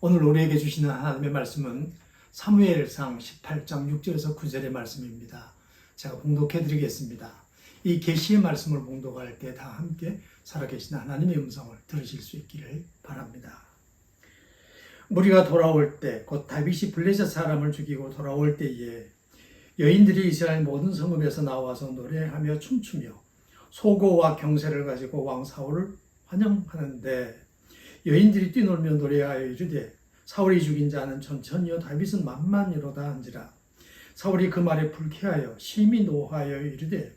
오늘 우리에게 주시는 하나님의 말씀은 사무엘상 18장 6절에서 9절의 말씀입니다. 제가 봉독해 드리겠습니다. 이 계시의 말씀을 봉독할 때 다 함께 살아계신 하나님의 음성을 들으실 수 있기를 바랍니다. 무리가 돌아올 때, 곧 다윗이 블레셋 사람을 죽이고 돌아올 때에 여인들이 이스라엘 모든 성읍에서 나와서 노래하며 춤추며 소고와 경세를 가지고 왕 사울을 환영하는데, 여인들이 뛰놀며 노래하여 이르되 사울이 죽인 자는 천천히요 다윗은 만만이로다 한지라. 사울이 그 말에 불쾌하여 심히 노하여 이르되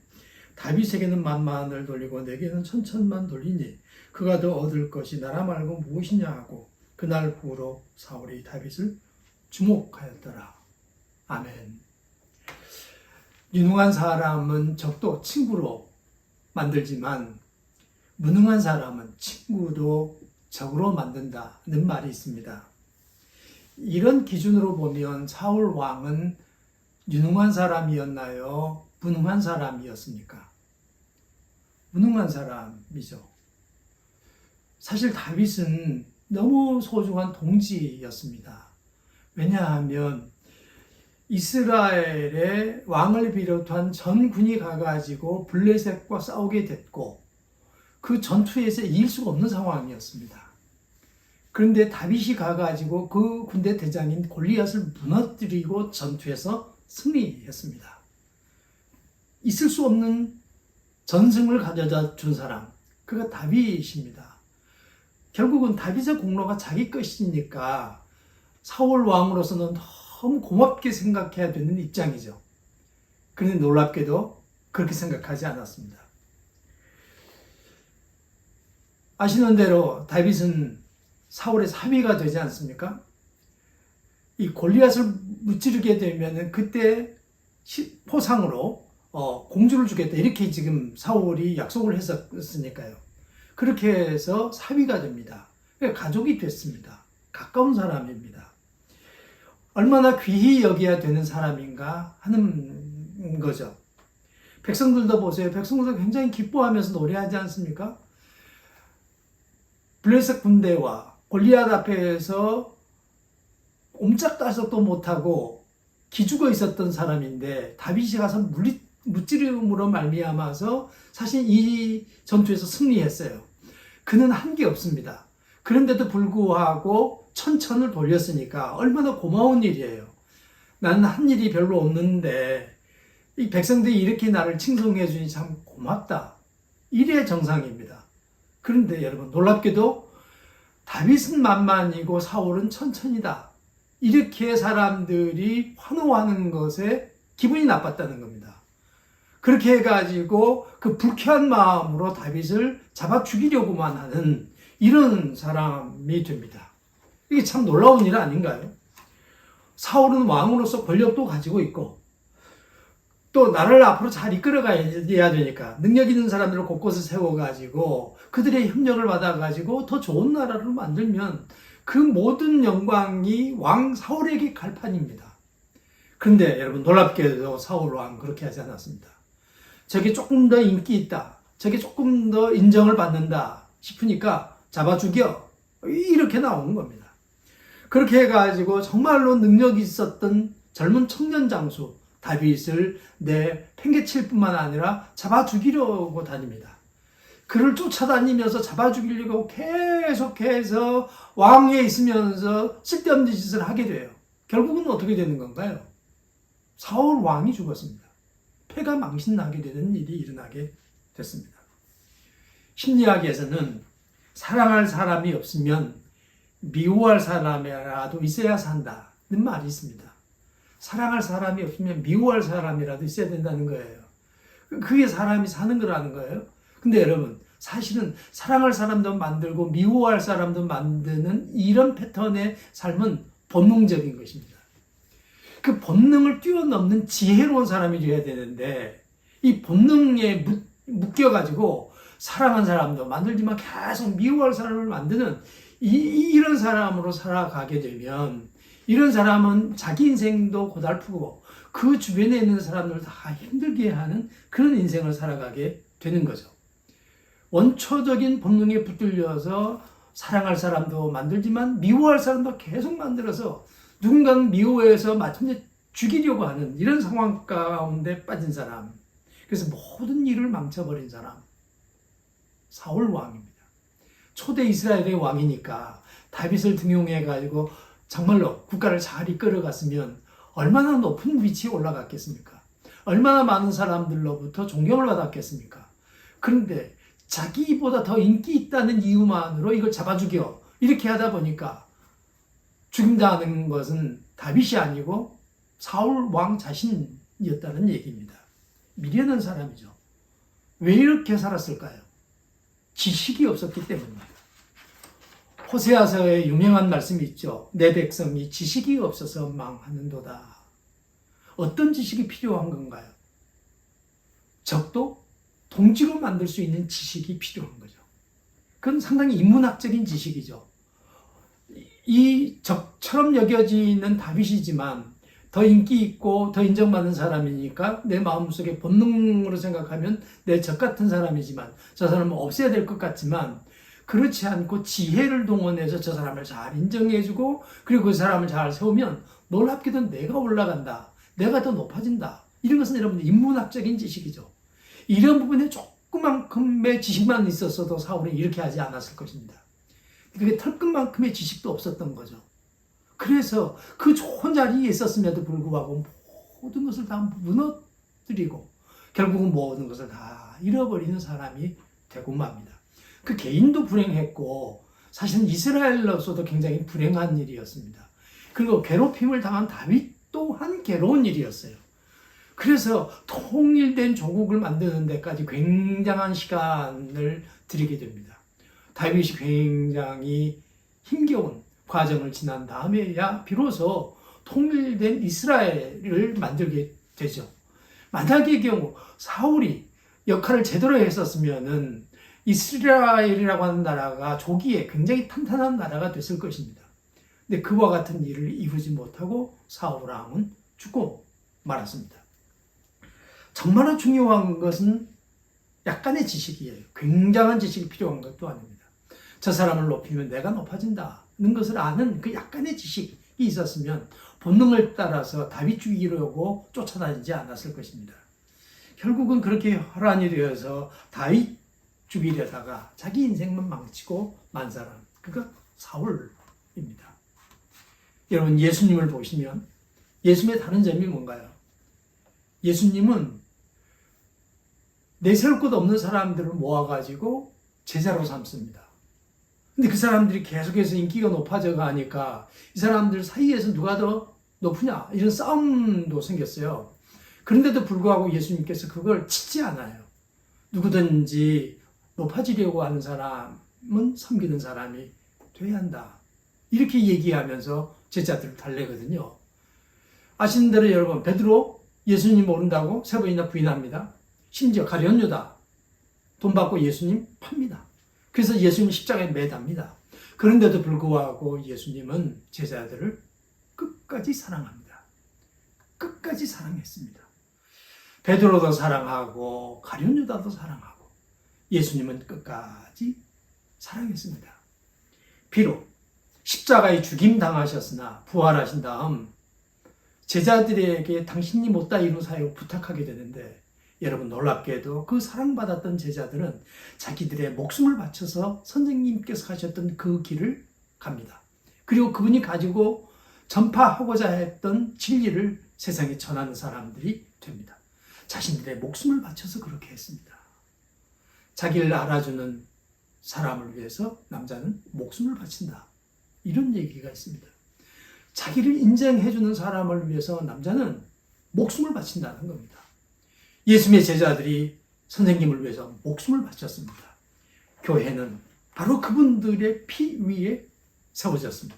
다윗에게는 만만을 돌리고 내게는 천천만 돌리니 그가 더 얻을 것이 나라 말고 무엇이냐 하고 그날 후로 사울이 다윗을 주목하였더라. 아멘. 유능한 사람은 적도 친구로 만들지만 무능한 사람은 친구도 적으로 만든다는 말이 있습니다. 이런 기준으로 보면 사울 왕은 유능한 사람이었나요? 무능한 사람이었습니까? 무능한 사람이죠. 사실 다윗은 너무 소중한 동지였습니다. 왜냐하면 이스라엘의 왕을 비롯한 전군이 가가지고 블레셋과 싸우게 됐고 그 전투에서 이길 수가 없는 상황이었습니다. 그런데 다윗이 가가지고 그 군대 대장인 골리앗을 무너뜨리고 전투에서 승리했습니다. 있을 수 없는 전승을 가져다 준 사람, 그가 다윗입니다. 결국은 다윗의 공로가 자기 것이니까 사울 왕으로서는 너무 고맙게 생각해야 되는 입장이죠. 그런데 놀랍게도 그렇게 생각하지 않았습니다. 아시는 대로 다윗은 사울의 사위가 되지 않습니까? 이 골리앗을 무찌르게 되면 그때 포상으로 공주를 주겠다 이렇게 지금 사울이 약속을 했었으니까요. 그렇게 해서 사위가 됩니다. 가족이 됐습니다. 가까운 사람입니다. 얼마나 귀히 여겨야 되는 사람인가 하는 거죠. 백성들도 보세요. 백성들도 굉장히 기뻐하면서 노래하지 않습니까? 블레셋 군대와 골리앗 앞에서 옴짝달싹도 못하고 기죽어 있었던 사람인데 다윗이 가서 무찌름으로 말미암아서 사실 이 전투에서 승리했어요. 그는 한 게 없습니다. 그런데도 불구하고 천천을 돌렸으니까 얼마나 고마운 일이에요. 나는 한 일이 별로 없는데 이 백성들이 이렇게 나를 칭송해 주니 참 고맙다. 이래 정상입니다. 그런데 여러분 놀랍게도 다윗은 만만이고 사울은 천천이다. 이렇게 사람들이 환호하는 것에 기분이 나빴다는 겁니다. 그렇게 해가지고 그 불쾌한 마음으로 다윗을 잡아 죽이려고만 하는 이런 사람이 됩니다. 이게 참 놀라운 일 아닌가요? 사울은 왕으로서 권력도 가지고 있고 또 나라를 앞으로 잘 이끌어가야 되니까 능력 있는 사람들을 곳곳에 세워가지고 그들의 협력을 받아가지고 더 좋은 나라를 만들면 그 모든 영광이 왕 사울에게 갈 판입니다. 그런데 여러분 놀랍게도 사울 왕 그렇게 하지 않았습니다. 저게 조금 더 인기 있다, 저게 조금 더 인정을 받는다 싶으니까 잡아 죽여 이렇게 나오는 겁니다. 그렇게 해가지고 정말로 능력이 있었던 젊은 청년 장수 다윗을 팽개칠 뿐만 아니라 잡아 죽이려고 다닙니다. 그를 쫓아다니면서 잡아 죽이려고 계속해서 왕위에 있으면서 쓸데없는 짓을 하게 돼요. 결국은 어떻게 되는 건가요? 사울 왕이 죽었습니다. 패가 망신나게 되는 일이 일어나게 됐습니다. 심리학에서는 사랑할 사람이 없으면 미워할 사람이라도 있어야 산다는 말이 있습니다. 사랑할 사람이 없으면 미워할 사람이라도 있어야 된다는 거예요. 그게 사람이 사는 거라는 거예요. 근데 여러분 사실은 사랑할 사람도 만들고 미워할 사람도 만드는 이런 패턴의 삶은 본능적인 것입니다. 그 본능을 뛰어넘는 지혜로운 사람이 되어야 되는데 이 본능에 묶여가지고 사랑한 사람도 만들지만 계속 미워할 사람을 만드는 이런 사람으로 살아가게 되면 이런 사람은 자기 인생도 고달프고 그 주변에 있는 사람들을 다 힘들게 하는 그런 인생을 살아가게 되는 거죠. 원초적인 본능에 붙들려서 사랑할 사람도 만들지만 미워할 사람도 계속 만들어서 누군가는 미워해서 마침내 죽이려고 하는 이런 상황 가운데 빠진 사람. 그래서 모든 일을 망쳐버린 사람. 사울 왕입니다. 초대 이스라엘의 왕이니까 다윗을 등용해가지고 정말로 국가를 잘 이끌어갔으면 얼마나 높은 위치에 올라갔겠습니까? 얼마나 많은 사람들로부터 존경을 받았겠습니까? 그런데 자기보다 더 인기 있다는 이유만으로 이걸 잡아 죽여 이렇게 하다 보니까 죽임당하는 것은 다윗이 아니고 사울 왕 자신이었다는 얘기입니다. 미련한 사람이죠. 왜 이렇게 살았을까요? 지식이 없었기 때문입니다. 호세아서에 유명한 말씀이 있죠. 내 백성이 지식이 없어서 망하는도다. 어떤 지식이 필요한 건가요? 적도 동지로 만들 수 있는 지식이 필요한 거죠. 그건 상당히 인문학적인 지식이죠. 이 적처럼 여겨지는 다윗이지만 더 인기 있고 더 인정받는 사람이니까 내 마음속에 본능으로 생각하면 내 적 같은 사람이지만 저 사람은 없애야 될 것 같지만 그렇지 않고 지혜를 동원해서 저 사람을 잘 인정해주고 그리고 그 사람을 잘 세우면 놀랍게도 내가 올라간다. 내가 더 높아진다. 이런 것은 여러분 인문학적인 지식이죠. 이런 부분에 조그만큼의 지식만 있었어도 사울이 이렇게 하지 않았을 것입니다. 그게 털끝만큼의 지식도 없었던 거죠. 그래서 그 좋은 자리에 있었음에도 불구하고 모든 것을 다 무너뜨리고 결국은 모든 것을 다 잃어버리는 사람이 되고 맙니다. 그 개인도 불행했고 사실은 이스라엘로서도 굉장히 불행한 일이었습니다. 그리고 괴롭힘을 당한 다윗 또한 괴로운 일이었어요. 그래서 통일된 조국을 만드는 데까지 굉장한 시간을 들이게 됩니다. 다윗이 굉장히 힘겨운 과정을 지난 다음에야 비로소 통일된 이스라엘을 만들게 되죠. 만약의 경우 사울이 역할을 제대로 했었으면은 이스라엘이라고 하는 나라가 조기에 굉장히 탄탄한 나라가 됐을 것입니다. 근데 그와 같은 일을 이루지 못하고 사울 왕은 죽고 말았습니다. 정말로 중요한 것은 약간의 지식이에요. 굉장한 지식이 필요한 것도 아닙니다. 저 사람을 높이면 내가 높아진다는 것을 아는 그 약간의 지식이 있었으면 본능을 따라서 다윗 죽이려고 쫓아다니지 않았을 것입니다. 결국은 그렇게 혈안이 되어서 다윗 죽이려다가 자기 인생만 망치고 만 사람, 그가 사울입니다. 여러분 예수님을 보시면 예수님의 다른 점이 뭔가요? 예수님은 내세울 것 없는 사람들을 모아가지고 제자로 삼습니다. 근데 그 사람들이 계속해서 인기가 높아져 가니까 이 사람들 사이에서 누가 더 높으냐 이런 싸움도 생겼어요. 그런데도 불구하고 예수님께서 그걸 치지 않아요. 누구든지 높아지려고 하는 사람은 섬기는 사람이 돼야 한다. 이렇게 얘기하면서 제자들을 달래거든요. 아시는 대로 여러분 베드로 예수님 모른다고 3번이나 부인합니다. 심지어 가룟 유다 돈 받고 예수님 팝니다. 그래서 예수님 십자가에 매답니다. 그런데도 불구하고 예수님은 제자들을 끝까지 사랑합니다. 끝까지 사랑했습니다. 베드로도 사랑하고 가룟 유다도 사랑하고 예수님은 끝까지 사랑했습니다. 비록 십자가에 죽임 당하셨으나 부활하신 다음 제자들에게 당신이 못다 이룬 사역을 부탁하게 되는데 여러분 놀랍게도 그 사랑받았던 제자들은 자기들의 목숨을 바쳐서 선생님께서 하셨던 그 길을 갑니다. 그리고 그분이 가지고 전파하고자 했던 진리를 세상에 전하는 사람들이 됩니다. 자신들의 목숨을 바쳐서 그렇게 했습니다. 자기를 알아주는 사람을 위해서 남자는 목숨을 바친다. 이런 얘기가 있습니다. 자기를 인정해주는 사람을 위해서 남자는 목숨을 바친다는 겁니다. 예수님의 제자들이 선생님을 위해서 목숨을 바쳤습니다. 교회는 바로 그분들의 피 위에 세워졌습니다.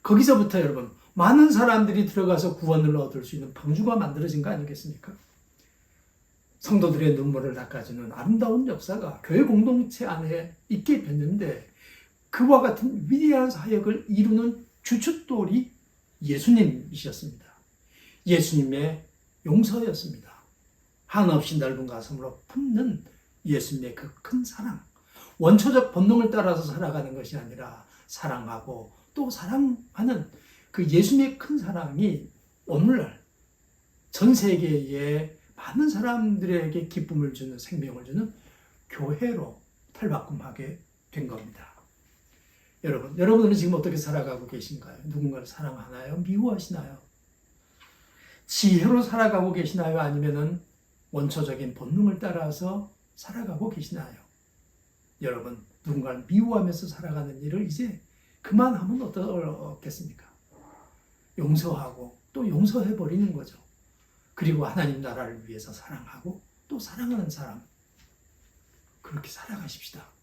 거기서부터 여러분 많은 사람들이 들어가서 구원을 얻을 수 있는 방주가 만들어진 거 아니겠습니까? 성도들의 눈물을 닦아주는 아름다운 역사가 교회 공동체 안에 있게 됐는데 그와 같은 위대한 사역을 이루는 주춧돌이 예수님이셨습니다. 예수님의 용서였습니다. 한없이 넓은 가슴으로 품는 예수님의 그 큰 사랑. 원초적 본능을 따라서 살아가는 것이 아니라 사랑하고 또 사랑하는 그 예수님의 큰 사랑이 오늘날 전 세계에 많은 사람들에게 기쁨을 주는, 생명을 주는 교회로 탈바꿈하게 된 겁니다. 여러분들은 지금 어떻게 살아가고 계신가요? 누군가를 사랑하나요? 미워하시나요? 지혜로 살아가고 계시나요? 아니면은 원초적인 본능을 따라서 살아가고 계시나요? 여러분, 누군가를 미워하면서 살아가는 일을 이제 그만하면 어떻겠습니까? 용서하고 또 용서해버리는 거죠. 그리고 하나님 나라를 위해서 사랑하고 또 사랑하는 사람, 그렇게 살아가십시다.